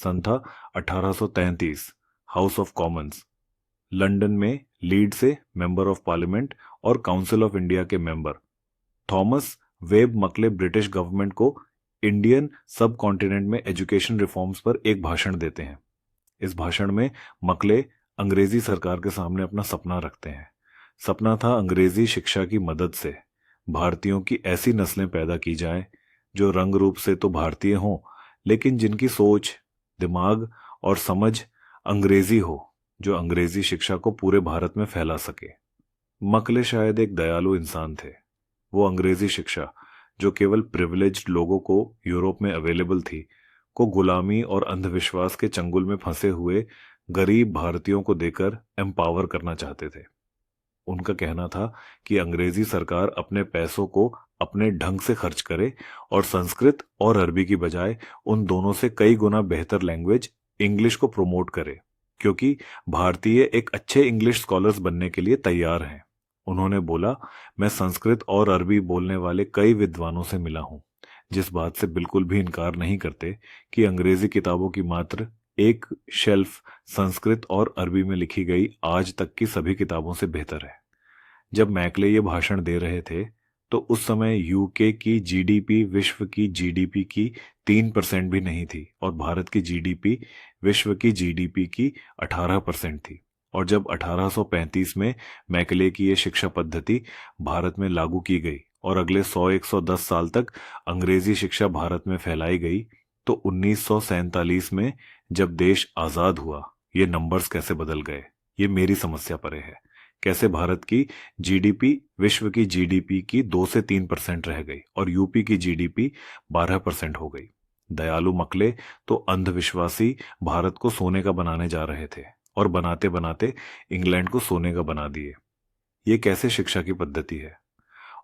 सन था 1833, house of commons. London में Leeds से मेंबर ऑफ पार्लियामेंट और काउंसिल ऑफ इंडिया के मेंबर थॉमस वेब मकले ब्रिटिश गवर्नमेंट को इंडियन सब कॉन्टिनेंट में एजुकेशन रिफॉर्म्स पर एक भाषण देते हैं। इस भाषण में मकले अंग्रेजी सरकार के सामने अपना सपना रखते हैं। सपना था अंग्रेजी शिक्षा की मदद से भारतीयों की ऐसी नस्लें पैदा की जाएं जो रंग रूप से तो भारतीय हों, लेकिन जिनकी सोच, दिमाग और समझ अंग्रेजी हो, जो अंग्रेजी शिक्षा को पूरे भारत में फैला सके। मकले शायद एक दयालु इंसान थे। वो अंग्रेजी शिक्षा, जो केवल प्रिविलेज्ड लोगों को यूरोप में अवेलेबल थी, को गुलामी और अंधविश्वास के चंगुल में फंसे हुए गरीब भारतीयों को देकर एम्पावर करना चाहते थे। उनका कहना था कि अंग्रेजी सरकार अपने पैसों को अपने ढंग से खर्च करे और संस्कृत और अरबी की बजाय उन दोनों से कई गुना बेहतर लैंग्वेज इंग्लिश को प्रमोट करे, क्योंकि भारतीय एक अच्छे इंग्लिश स्कॉलर्स बनने के लिए तैयार हैं। उन्होंने बोला, मैं संस्कृत और अरबी बोलने वाले कई विद्वानों से मिला हूं, जिस बात से बिल्कुल भी इनकार नहीं करते कि अंग्रेजी किताबों की मात्र एक शेल्फ संस्कृत और अरबी में लिखी गई आज तक की सभी किताबों से बेहतर है। जब मैकले ये भाषण दे रहे थे तो उस समय यूके की जीडीपी विश्व की जीडीपी की 3% भी नहीं थी और भारत की जीडीपी विश्व की जीडीपी की 18% थी। और जब 1835 में मैकले की ये शिक्षा पद्धति भारत में लागू की गई और अगले 100-110 साल तक अंग्रेजी शिक्षा भारत में फैलाई गई, तो 1947 में जब देश आजाद हुआ, ये नंबर्स कैसे बदल गए, ये मेरी समस्या परे है। कैसे भारत की जीडीपी विश्व की जीडीपी की 2 से 3% रह गई और यूपी की जीडीपी 12% हो गई। दयालु मकले तो अंधविश्वासी भारत को सोने का बनाने जा रहे थे और बनाते बनाते इंग्लैंड को सोने का बना दिए। ये कैसे शिक्षा की पद्धति है?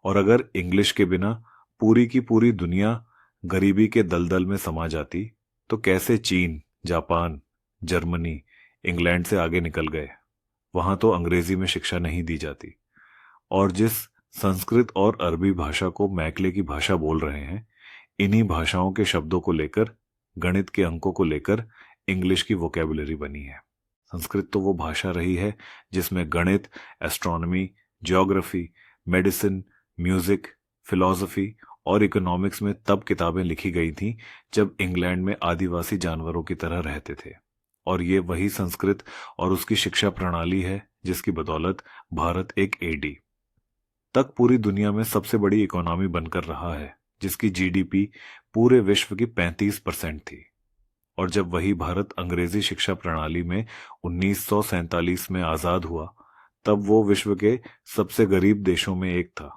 और अगर इंग्लिश के बिना पूरी की पूरी दुनिया गरीबी के दलदल में समा जाती, तो कैसे चीन, जापान, जर्मनी इंग्लैंड से आगे निकल गए? वहां तो अंग्रेजी में शिक्षा नहीं दी जाती। और जिस संस्कृत और अरबी भाषा को मैकले की भाषा बोल रहे हैं, इन्हीं भाषाओं के शब्दों को लेकर, गणित के अंकों को लेकर इंग्लिश की वोकैबुलरी बनी है। संस्कृत तो वो भाषा रही है जिसमें गणित, astronomy, geography, medicine, music, philosophy और इकोनॉमिक्स में तब किताबें लिखी गई थीं जब इंग्लैंड में आदिवासी जानवरों की तरह रहते थे। और ये वही संस्कृत और उसकी शिक्षा प्रणाली है जिसकी बदौलत भारत एक एडी तक पूरी दुनिया में सबसे बड़ी इकोनॉमी बनकर रहा है, जिसकी जीडीपी पूरे विश्व की 35% थी। और जब वही भारत अंग्रेजी शिक्षा प्रणाली में 1947 में आजाद हुआ, तब वो विश्व के सबसे गरीब देशों में एक था।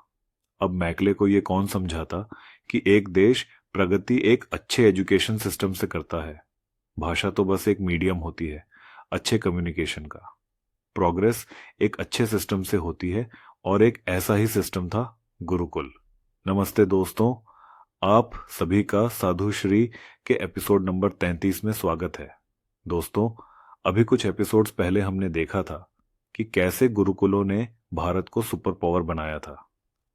अब मैकले को ये कौन समझाता कि एक देश प्रगति एक अच्छे एजुकेशन सिस्टम से करता है। भाषा तो बस एक मीडियम होती है अच्छे कम्युनिकेशन का। प्रोग्रेस एक अच्छे सिस्टम से होती है और एक ऐसा ही सिस्टम था गुरुकुल। नमस्ते दोस्तों, आप सभी का साधु श्री के एपिसोड नंबर 33 में स्वागत है। दोस्तों, अभी कुछ एपिसोड्स पहले हमने देखा था कि कैसे गुरुकुलों ने भारत को सुपर पावर बनाया था।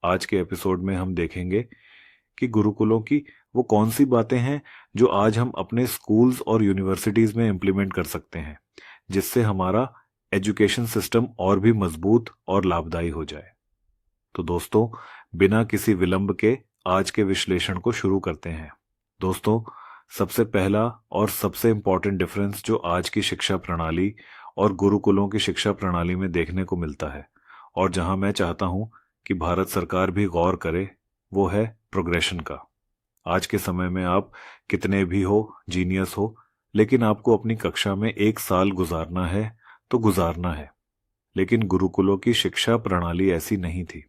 आज के एपिसोड में हम देखेंगे कि गुरुकुलों की वो कौन सी बातें हैं जो आज हम अपने स्कूल्स और यूनिवर्सिटीज में इम्प्लीमेंट कर सकते हैं, जिससे हमारा एजुकेशन सिस्टम और भी मजबूत और लाभदायी हो जाए। तो दोस्तों, बिना किसी विलंब के आज के विश्लेषण को शुरू करते हैं। दोस्तों, सबसे पहला और सबसे इम्पॉर्टेंट डिफरेंस जो आज की शिक्षा प्रणाली और गुरुकुलों की शिक्षा प्रणाली में देखने को मिलता है, और जहां मैं चाहता हूं कि भारत सरकार भी गौर करे, वो है प्रोग्रेशन का। आज के समय में आप कितने भी हो, जीनियस हो, लेकिन आपको अपनी कक्षा में 1 साल गुजारना है तो गुजारना है। लेकिन गुरुकुलों की शिक्षा प्रणाली ऐसी नहीं थी।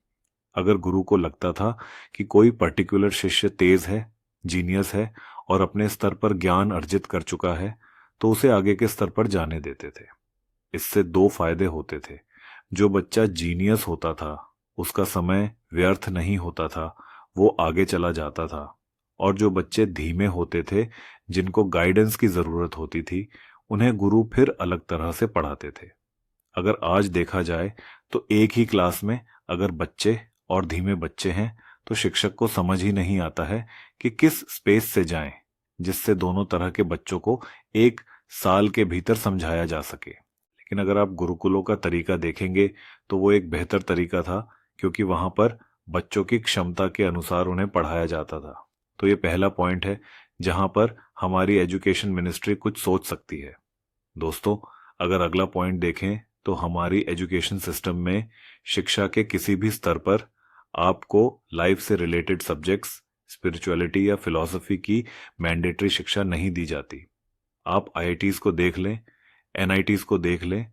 अगर गुरु को लगता था कि कोई पर्टिकुलर शिष्य तेज है, जीनियस है और अपने स्तर पर ज्ञान अर्जित कर चुका है, तो उसे आगे के स्तर पर जाने देते थे। इससे 2 फायदे होते थे। जो बच्चा जीनियस होता था उसका समय व्यर्थ नहीं होता था, वो आगे चला जाता था। और जो बच्चे धीमे होते थे, जिनको गाइडेंस की जरूरत होती थी, उन्हें गुरु फिर अलग तरह से पढ़ाते थे। अगर आज देखा जाए तो एक ही क्लास में अगर बच्चे और धीमे बच्चे हैं तो शिक्षक को समझ ही नहीं आता है कि किस स्पेस से जाएं जिससे दोनों तरह के बच्चों को एक साल के भीतर समझाया जा सके। लेकिन अगर आप गुरुकुलों का तरीका देखेंगे तो वो एक बेहतर तरीका था, क्योंकि वहां पर बच्चों की क्षमता के अनुसार उन्हें पढ़ाया जाता था। तो ये पहला पॉइंट है जहां पर हमारी एजुकेशन मिनिस्ट्री कुछ सोच सकती है। दोस्तों, अगर अगला पॉइंट देखें तो हमारी एजुकेशन सिस्टम में शिक्षा के किसी भी स्तर पर आपको लाइफ से रिलेटेड सब्जेक्ट्स, स्पिरिचुअलिटी या फिलॉसफी की मैंडेटरी शिक्षा नहीं दी जाती। आप आईआईटीज को देख लें, एनआईटीज को देख लें,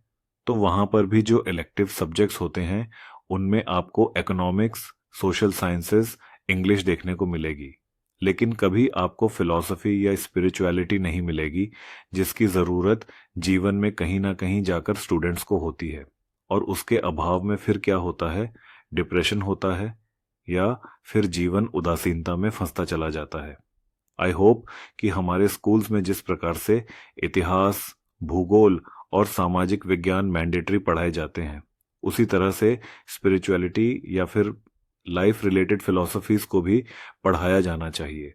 तो वहां पर भी जो इलेक्टिव सब्जेक्ट्स होते हैं उनमें आपको इकोनॉमिक्स, सोशल साइंसेस, इंग्लिश देखने को मिलेगी। लेकिन कभी आपको फिलॉसफी या स्पिरिचुअलिटी नहीं मिलेगी, जिसकी ज़रूरत जीवन में कहीं ना कहीं जाकर स्टूडेंट्स को होती है। और उसके अभाव में फिर क्या होता है? डिप्रेशन होता है या फिर जीवन उदासीनता में फंसता चला जाता है। आई होप कि हमारे स्कूल्स में जिस प्रकार से इतिहास, भूगोल और सामाजिक विज्ञान मैंडेटरी पढ़ाए जाते हैं, उसी तरह से स्पिरिचुअलिटी या फिर लाइफ रिलेटेड फिलॉसफीज को भी पढ़ाया जाना चाहिए।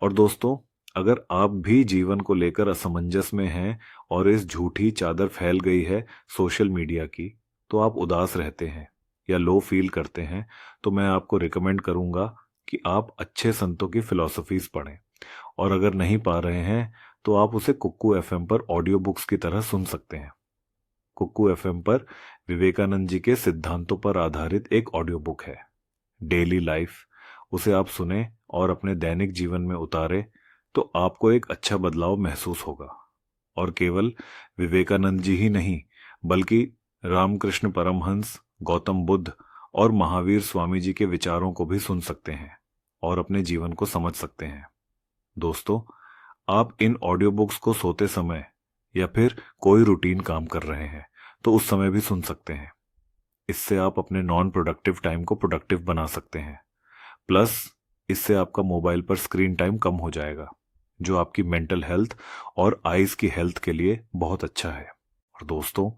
और दोस्तों, अगर आप भी जीवन को लेकर असमंजस में हैं और इस झूठी चादर फैल गई है सोशल मीडिया की, तो आप उदास रहते हैं या लो फील करते हैं, तो मैं आपको रिकमेंड करूंगा कि आप अच्छे संतों की फिलॉसफीज पढ़ें। और अगर नहीं पा रहे हैं तो आप उसे कुक्कू एफएम पर ऑडियो बुक्स की तरह सुन सकते हैं। कुक्कू एफएम पर विवेकानंद जी के सिद्धांतों पर आधारित एक ऑडियो बुक है, डेली लाइफ। उसे आप सुने और अपने दैनिक जीवन में उतारे तो आपको एक अच्छा बदलाव महसूस होगा। और केवल विवेकानंद जी ही नहीं, बल्कि रामकृष्ण परमहंस, गौतम बुद्ध और महावीर स्वामी जी के विचारों को भी सुन सकते हैं और अपने जीवन को समझ सकते हैं। दोस्तों, आप इन ऑडियो बुक्स को सोते समय या फिर कोई रूटीन काम कर रहे हैं तो उस समय भी सुन सकते हैं। इससे आप अपने नॉन प्रोडक्टिव टाइम को प्रोडक्टिव बना सकते हैं। प्लस इससे आपका मोबाइल पर स्क्रीन टाइम कम हो जाएगा, जो आपकी मेंटल हेल्थ और आईज की हेल्थ के लिए बहुत अच्छा है। और दोस्तों,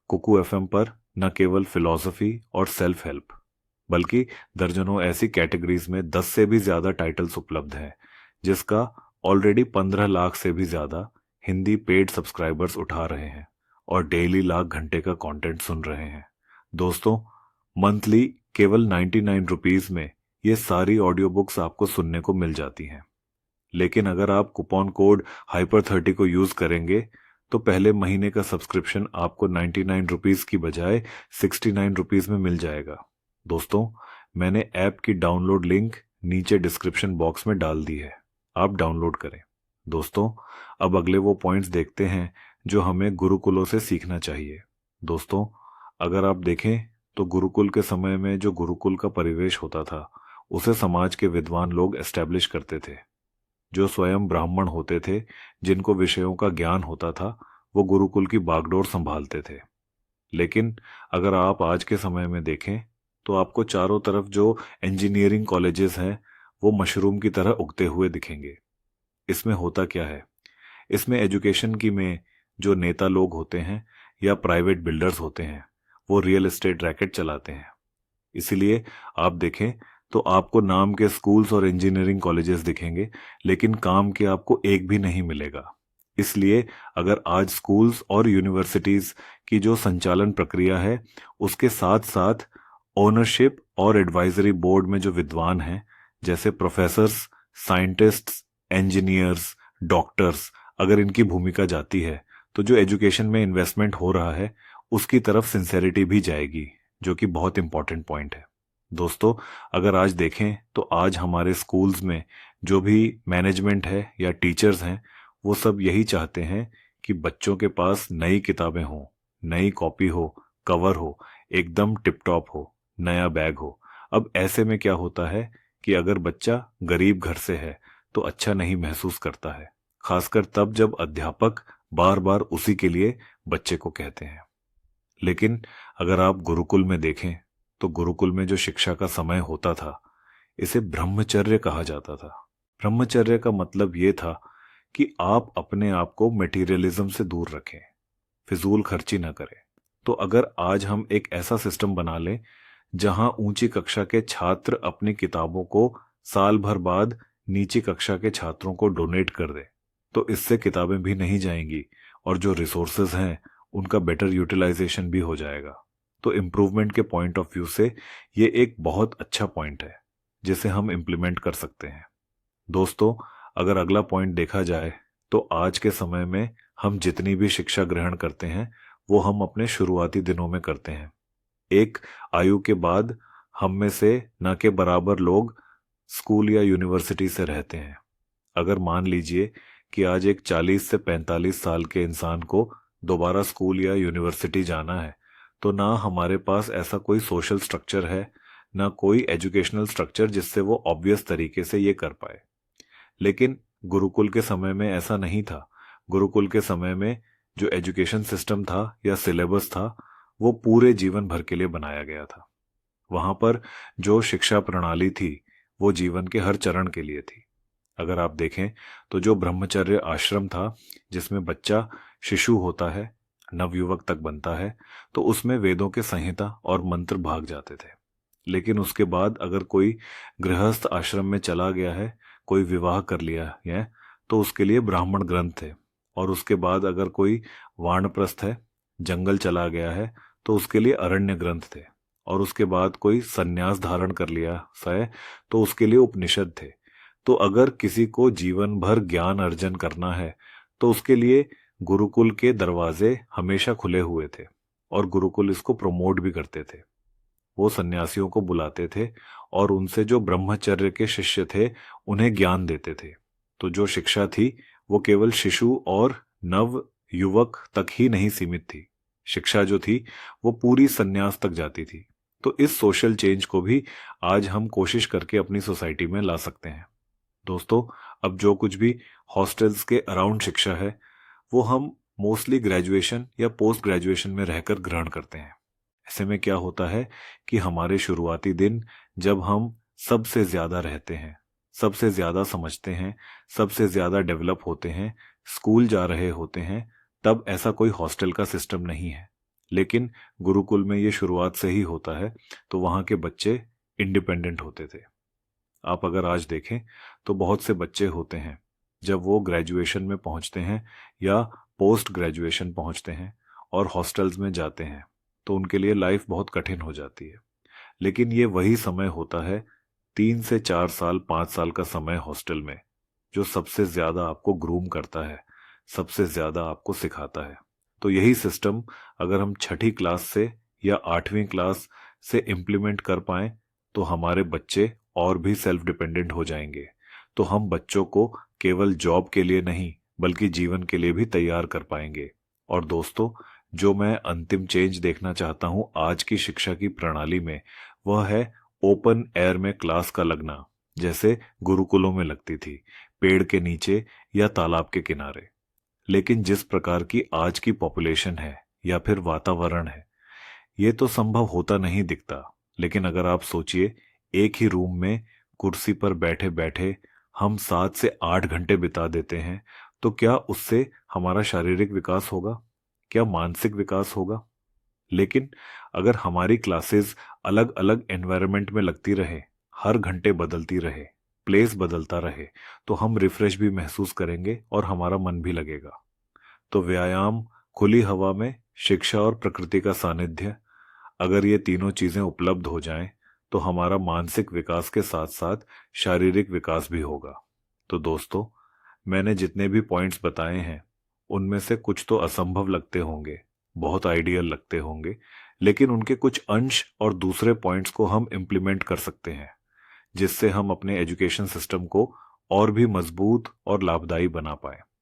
कुकू एफएम पर न केवल फिलॉसफी और सेल्फ हेल्प, बल्कि दर्जनों ऐसी कैटेगरीज में 10 से भी ज्यादा टाइटल्स उपलब्ध हैं, जिसका ऑलरेडी 15 लाख से भी ज्यादा हिंदी पेड सब्सक्राइबर्स उठा रहे हैं और डेली लाख घंटे का कंटेंट सुन रहे हैं। दोस्तों, मंथली केवल 99 रुपीज में ये सारी ऑडियो बुक्स आपको सुनने को मिल जाती हैं। लेकिन अगर आप कूपन कोड HYPER30 को यूज करेंगे तो पहले महीने का सब्सक्रिप्शन आपको 99 रुपीज की बजाय 69 रुपीज में मिल जाएगा। दोस्तों, मैंने ऐप की डाउनलोड लिंक नीचे डिस्क्रिप्शन बॉक्स में डाल दी है, आप डाउनलोड करें। दोस्तों, अब अगले वो पॉइंट्स देखते हैं जो हमें गुरुकुलों से सीखना चाहिए। दोस्तों, अगर आप देखें तो गुरुकुल के समय में जो गुरुकुल का परिवेश होता था उसे समाज के विद्वान लोग एस्टैब्लिश करते थे। जो स्वयं ब्राह्मण होते थे, जिनको विषयों का ज्ञान होता था, वो गुरुकुल की बागडोर संभालते थे। लेकिन अगर आप आज के समय में देखें तो आपको चारों तरफ जो इंजीनियरिंग कॉलेजेस हैं वो मशरूम की तरह उगते हुए दिखेंगे। इसमें होता क्या है? इसमें एजुकेशन की में जो नेता लोग होते हैं या प्राइवेट बिल्डर्स होते हैं, वो रियल एस्टेट रैकेट चलाते हैं। इसीलिए आप देखें तो आपको नाम के स्कूल्स और इंजीनियरिंग कॉलेजेस दिखेंगे, लेकिन काम के आपको एक भी नहीं मिलेगा। इसलिए अगर आज स्कूल्स और यूनिवर्सिटीज की जो संचालन प्रक्रिया है, उसके साथ साथ ओनरशिप और एडवाइजरी बोर्ड में जो विद्वान हैं, जैसे प्रोफेसर्स, साइंटिस्ट्स, इंजीनियर्स, डॉक्टर्स, अगर इनकी भूमिका जाती है तो जो एजुकेशन में इन्वेस्टमेंट हो रहा है उसकी तरफ सिंसेरिटी भी जाएगी, जो कि बहुत इंपॉर्टेंट पॉइंट है। दोस्तों, अगर आज देखें तो आज हमारे स्कूल्स में जो भी मैनेजमेंट है या टीचर्स हैं, वो सब यही चाहते हैं कि बच्चों के पास नई किताबें हों, नई कॉपी हो, कवर हो, एकदम टिप टॉप हो, नया बैग हो। अब ऐसे में क्या होता है कि अगर बच्चा गरीब घर से है तो अच्छा नहीं महसूस करता है, खासकर तब जब अध्यापक बार बार उसी के लिए बच्चे को कहते हैं। लेकिन अगर आप गुरुकुल में देखें तो गुरुकुल में जो शिक्षा का समय होता था, इसे ब्रह्मचर्य कहा जाता था। ब्रह्मचर्य का मतलब ये था कि आप अपने आप को मटेरियलिज्म से दूर रखें, फिजूल खर्ची ना करें। तो अगर आज हम एक ऐसा सिस्टम बना लें जहां ऊंची कक्षा के छात्र अपनी किताबों को साल भर बाद नीची कक्षा के छात्रों को डोनेट कर दें, तो इससे किताबें भी नहीं जाएंगी और जो रिसोर्सेज हैं उनका बेटर यूटिलाइजेशन भी हो जाएगा। तो इम्प्रूवमेंट के पॉइंट ऑफ व्यू से ये एक बहुत अच्छा पॉइंट है जिसे हम इम्प्लीमेंट कर सकते हैं। दोस्तों, अगर अगला पॉइंट देखा जाए तो आज के समय में हम जितनी भी शिक्षा ग्रहण करते हैं वो हम अपने शुरुआती दिनों में करते हैं। एक आयु के बाद हम में से न के बराबर लोग स्कूल या यूनिवर्सिटी से रहते हैं। अगर मान लीजिए कि आज एक 40 से 45 साल के इंसान को दोबारा स्कूल या यूनिवर्सिटी जाना है, तो ना हमारे पास ऐसा कोई सोशल स्ट्रक्चर है, ना कोई एजुकेशनल स्ट्रक्चर जिससे वो ऑब्वियस तरीके से ये कर पाए। लेकिन गुरुकुल के समय में ऐसा नहीं था। गुरुकुल के समय में जो एजुकेशन सिस्टम था या सिलेबस था वो पूरे जीवन भर के लिए बनाया गया था। वहां पर जो शिक्षा प्रणाली थी वो जीवन के हर चरण के लिए थी। अगर आप देखें तो जो ब्रह्मचर्य आश्रम था जिसमें बच्चा शिशु होता है, नवयुवक तक बनता है, तो उसमें वेदों के संहिता और मंत्र भाग जाते थे। लेकिन उसके बाद अगर कोई गृहस्थ आश्रम में चला गया है, कोई विवाह कर लिया है, तो उसके लिए ब्राह्मण ग्रंथ थे। और उसके बाद अगर कोई वानप्रस्थ है, जंगल चला गया है, तो उसके लिए अरण्य ग्रंथ थे। और उसके बाद कोई सन्यास धारण कर लिया है तो उसके लिए उपनिषद थे। तो अगर किसी को जीवन भर ज्ञान अर्जन करना है तो उसके लिए गुरुकुल के दरवाजे हमेशा खुले हुए थे और गुरुकुल इसको प्रमोट भी करते थे। वो सन्यासियों को बुलाते थे और उनसे जो ब्रह्मचर्य के शिष्य थे उन्हें ज्ञान देते थे। तो जो शिक्षा थी वो केवल शिशु और नव युवक तक ही नहीं सीमित थी। शिक्षा जो थी वो पूरी सन्यास तक जाती थी। तो इस सोशल चेंज को भी आज हम कोशिश करके अपनी सोसाइटी में ला सकते हैं। दोस्तों, अब जो कुछ भी हॉस्टल्स के अराउंड शिक्षा है वो हम मोस्टली ग्रेजुएशन या पोस्ट ग्रेजुएशन में रहकर ग्रहण करते हैं। ऐसे में क्या होता है कि हमारे शुरुआती दिन जब हम सबसे ज्यादा रहते हैं, सबसे ज्यादा समझते हैं, सबसे ज्यादा डेवलप होते हैं, स्कूल जा रहे होते हैं, तब ऐसा कोई हॉस्टल का सिस्टम नहीं है। लेकिन गुरुकुल में ये शुरुआत से ही होता है। तो वहाँ के बच्चे इंडिपेंडेंट होते थे। आप अगर आज देखें तो बहुत से बच्चे होते हैं जब वो ग्रेजुएशन में पहुंचते हैं या पोस्ट ग्रेजुएशन पहुंचते हैं और हॉस्टल्स में जाते हैं तो उनके लिए लाइफ बहुत कठिन हो जाती है। लेकिन ये वही समय होता है 3 से 4 साल 5 साल का समय हॉस्टल में जो सबसे ज्यादा आपको ग्रूम करता है, सबसे ज्यादा आपको सिखाता है। तो यही सिस्टम अगर हम 6ठी क्लास से या 8वीं क्लास से इम्प्लीमेंट कर पाएं तो हमारे बच्चे और भी सेल्फ डिपेंडेंट हो जाएंगे। तो हम बच्चों को केवल जॉब के लिए नहीं बल्कि जीवन के लिए भी तैयार कर पाएंगे। और दोस्तों, जो मैं अंतिम चेंज देखना चाहता हूं आज की शिक्षा की प्रणाली में वह है ओपन एयर में क्लास का लगना, जैसे गुरुकुलों में लगती थी, पेड़ के नीचे या तालाब के किनारे। लेकिन जिस प्रकार की आज की पॉपुलेशन है या फिर वातावरण है, ये तो संभव होता नहीं दिखता। लेकिन अगर आप सोचिए, एक ही रूम में कुर्सी पर बैठे बैठे हम 7 से 8 घंटे बिता देते हैं, तो क्या उससे हमारा शारीरिक विकास होगा? क्या मानसिक विकास होगा? लेकिन अगर हमारी क्लासेस अलग अलग एनवायरनमेंट में लगती रहे, हर घंटे बदलती रहे, प्लेस बदलता रहे, तो हम रिफ्रेश भी महसूस करेंगे और हमारा मन भी लगेगा। तो व्यायाम, खुली हवा में शिक्षा और प्रकृति का सानिध्य, अगर ये तीनों चीजें उपलब्ध हो जाएं, तो हमारा मानसिक विकास के साथ साथ शारीरिक विकास भी होगा। तो दोस्तों, मैंने जितने भी पॉइंट्स बताए हैं उनमें से कुछ तो असंभव लगते होंगे, बहुत आइडियल लगते होंगे, लेकिन उनके कुछ अंश और दूसरे पॉइंट्स को हम इम्प्लीमेंट कर सकते हैं जिससे हम अपने एजुकेशन सिस्टम को और भी मजबूत और लाभदायी बना पाए।